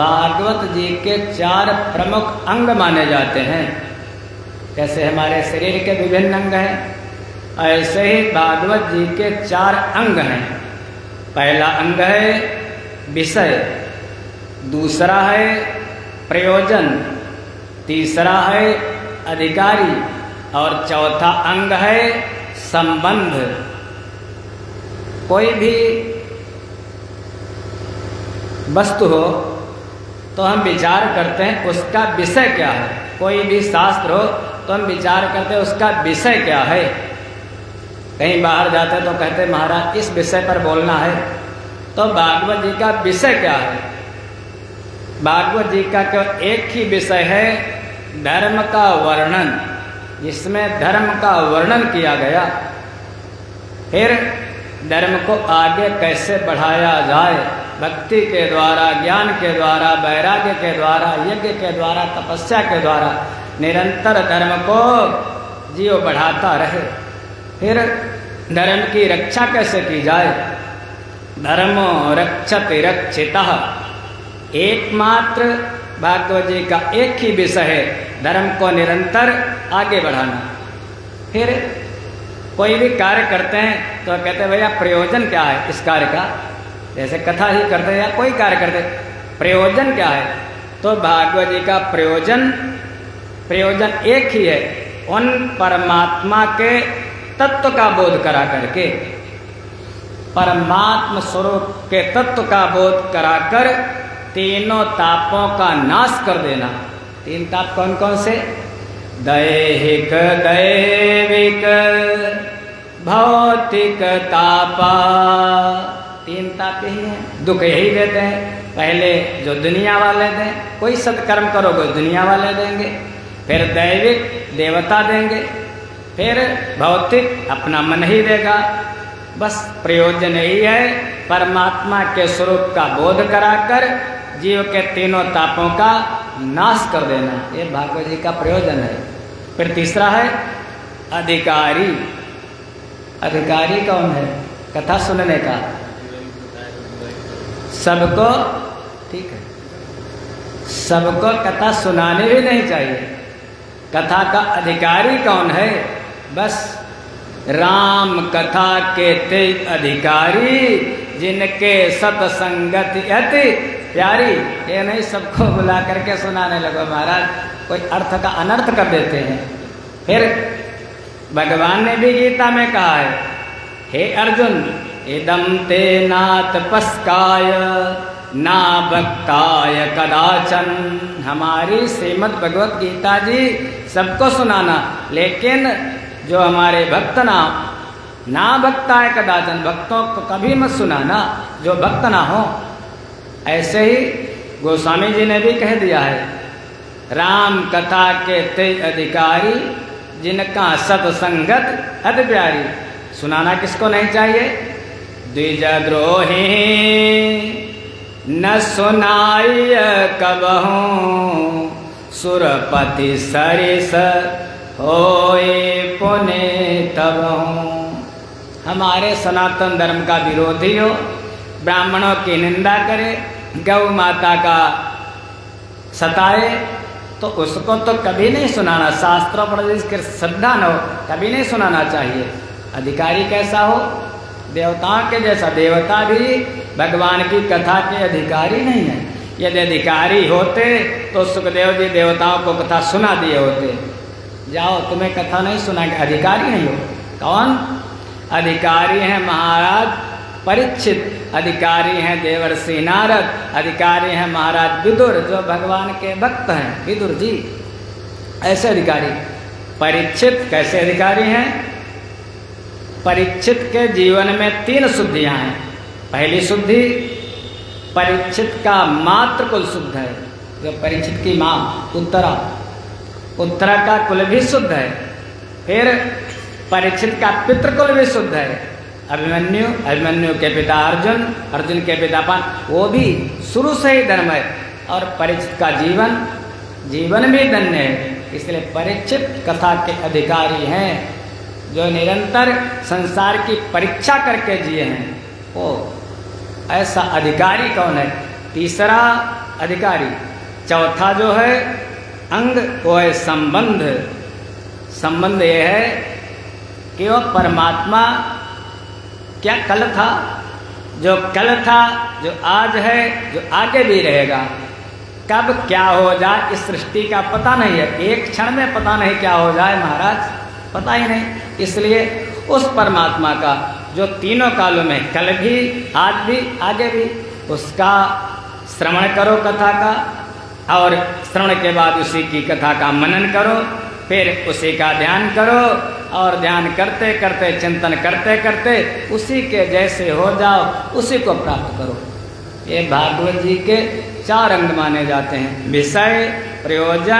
भागवत जी के 4 प्रमुख अंग माने जाते हैं। जैसे हमारे शरीर के विभिन्न अंग हैं, ऐसे ही भागवत जी के 4 अंग हैं। पहला अंग है विषय, दूसरा है प्रयोजन, तीसरा है अधिकारी और चौथा अंग है संबंध। कोई भी वस्तु हो तो हम विचार करते हैं उसका विषय क्या है। कोई भी शास्त्र हो तो हम विचार करते हैं उसका विषय क्या है। कहीं बाहर जाते तो कहते महाराज इस विषय पर बोलना है, तो भागवत जी का विषय क्या है? भागवत जी का केवल एक ही विषय है, धर्म का वर्णन, जिसमें धर्म का वर्णन किया गया। फिर धर्म को आगे कैसे बढ़ाया जाए, भक्ति के द्वारा, ज्ञान के द्वारा, वैराग्य के द्वारा, यज्ञ के द्वारा, तपस्या के द्वारा निरंतर धर्म को जीव बढ़ाता रहे। फिर धर्म की रक्षा कैसे की जाए, धर्मो रक्षति रक्षितः, एकमात्र भागवत जी का एक ही विषय है, धर्म को निरंतर आगे बढ़ाना। फिर कोई भी कार्य करते हैं तो कहते हैं भैया प्रयोजन क्या है इस कार्य का। जैसे कथा ही करते हैं या कोई कार्य करते हैं, प्रयोजन क्या है? तो भागवत जी का प्रयोजन एक ही है, उन परमात्मा के तत्व का बोध करा करके, परमात्मा स्वरूप के तत्व का बोध कराकर तीनों तापों का नाश कर देना। 3 ताप कौन कौन से? दैहिक, दैविक, भौतिक तापा। 3 ताप यही हैं, दुख यही देते हैं। पहले जो दुनिया वाले दें, कोई सत्कर्म करोगे दुनिया वाले देंगे, फिर दैविक देवता देंगे, फिर भौतिक अपना मन ही देगा। बस प्रयोजन यही है, परमात्मा के स्वरूप का बोध कराकर जीव के तीनों तापों का नाश कर देना, ये भागवत जी का प्रयोजन है। फिर तीसरा है अधिकारी। अधिकारी कौन है? कथा सुनने का सबको, ठीक है, सबको कथा सुनानी भी नहीं चाहिए। कथा का अधिकारी कौन है? बस राम कथा के ते अधिकारी, जिनके सत्संगत अति प्यारी। ये नहीं सबको बुला करके सुनाने लगो महाराज, कोई अर्थ का अनर्थ कर देते हैं। फिर भगवान ने भी गीता में कहा है, हे अर्जुन इदं ते नातपस्काय ना भक्ताय कदाचन। हमारी श्रीमद् भगवत गीता जी सबको सुनाना, लेकिन जो हमारे भक्त ना भक्ताय कदाचन, भक्तों को कभी मत सुनाना जो भक्त ना हो। ऐसे ही गोस्वामी जी ने भी कह दिया है, राम कथा के ते अधिकारी, जिनका सत्संगत अति प्यारी। सुनाना किसको नहीं चाहिए? द्विजद्रोही न सुनाय कबहूँ, सुरपति सरिस होए पुने तबहूँ। हमारे सनातन धर्म का विरोधी हो, ब्राह्मणों की निंदा करे, गौ माता का सताए, तो उसको तो कभी नहीं सुनाना। शास्त्रों पर जिसकी श्रद्धा न हो कभी नहीं सुनाना चाहिए। अधिकारी कैसा हो? देवताओं के जैसा। देवता भी भगवान की कथा के अधिकारी नहीं है। यदि अधिकारी होते तो सुखदेव जी देवताओं को कथा सुना दिए होते। जाओ तुम्हें कथा नहीं सुनाएंगे, अधिकारी नहीं हो। कौन अधिकारी हैं? महाराज परीक्षित, अधिकारी हैं देवर्षि नारद, अधिकारी हैं महाराज विदुर, जो भगवान के भक्त हैं, विदुर जी। ऐसे अधिकारी। परीक्षित कैसे अधिकारी हैं? परीक्षित के जीवन में 3 शुद्धियां हैं। पहली शुद्धि, परीक्षित का मातृ कुल शुद्ध है। जो परीक्षित की माँ उत्तरा, उत्तरा का कुल भी शुद्ध है। फिर परीक्षित का पितृकुल भी शुद्ध है। अभिमन्यु, अभिमन्यु के पिता अर्जुन, अर्जुन के पिता पांच, वो भी शुरू से ही धर्म है। और परीक्षित का जीवन भी धन्य है। इसलिए परीक्षित कथा के अधिकारी हैं, जो निरंतर संसार की परीक्षा करके जिए हैं। वो ऐसा अधिकारी कौन है? तीसरा अधिकारी। चौथा जो है अंग वो है संबंध। संबंध ये है कि वो परमात्मा क्या कल था, जो कल था, जो आज है, जो आगे भी रहेगा। कब क्या हो जाए इस सृष्टि का पता नहीं है, एक क्षण में पता नहीं क्या हो जाए महाराज, पता ही नहीं। इसलिए उस परमात्मा का जो तीनों कालों में, कल भी, आज भी, आगे भी, उसका श्रवण करो कथा का, और श्रवण के बाद उसी की कथा का मनन करो, फिर उसी का ध्यान करो, और ध्यान करते करते, चिंतन करते करते उसी के जैसे हो जाओ, उसी को प्राप्त करो। ये भागवत जी के 4 अंग माने जाते हैं: विषय, प्रयोजन,